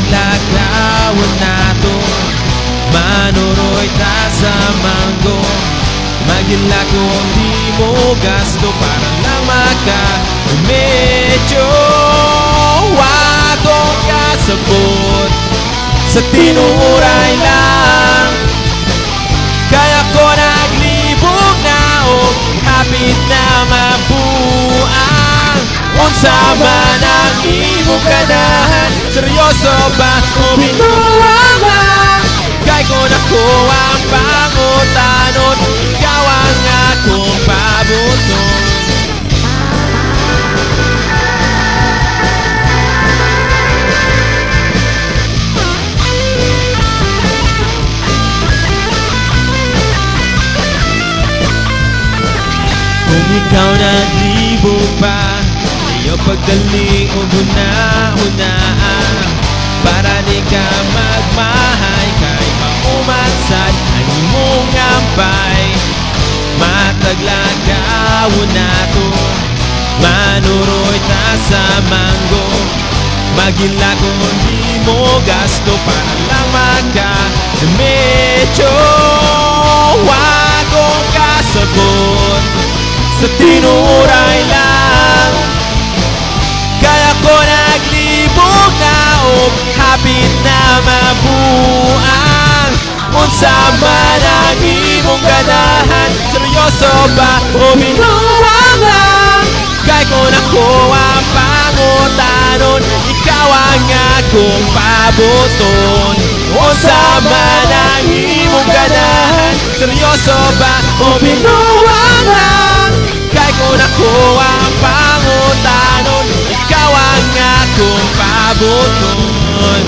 Mataglagawan nato, manuroy ta sa manggo. Magila kung di mo gasto para lang medyo akong kasabot sa tinuray lang. Kaya ko naglibog na o hapit na mabuang. Unsa man ang imong ganahan, seryoso ba o binuwang? Kay ko na ko ang pangutanon, ikaw ang akong pabuton. Kung ikaw naglibog pa, iyo pagdali o huna-hunaan, para di ka magmahay kay maumansad ang imong ampay. Mataglagawon nato, manuroy ta sa manggo. Magila kung di mo gasto para lang medyo akong kasabot sa tinuray lang. Kaya ko naglibog na o hapit na mabuang. Unsa man ang imong ganahan, seryoso ba o binuwang lang? Kay ko na ko ang pangutanon, ikaw ang akong pabuton. Unsa man ang imong ganahan, seryoso ba o binuwang lang? Kay ko na ko ang pangutanon, ikaw ang akong pabuton.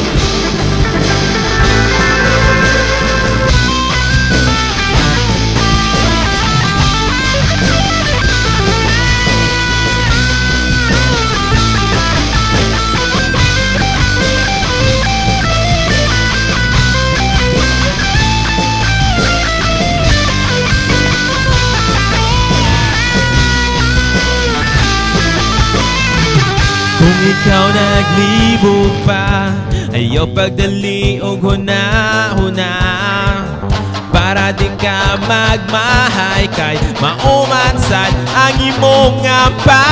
Kung ikaw naglibog pa, ayaw pagdali o huna-huna, para di ka magmahay kay maumansad ang imong ampay.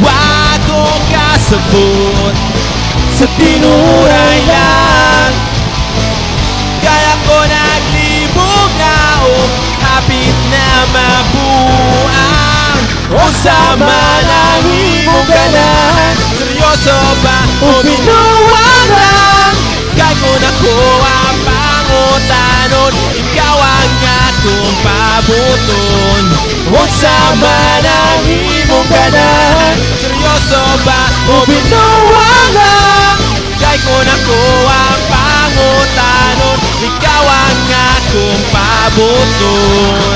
Wag kong kasabot sa tinuray lang. Kaya ko naglibog na o hapit na mabuang. Unsa man ang imong ganahan, seryoso ba o binuwang lang? Kay ko na ko ang pangutanon, ikaw ang akong pabuton. Unsa man ang imong ganahan, seryoso ba o binuwang lang? Kay ko na ko ang pangutanon, ikaw ang akong pabuton.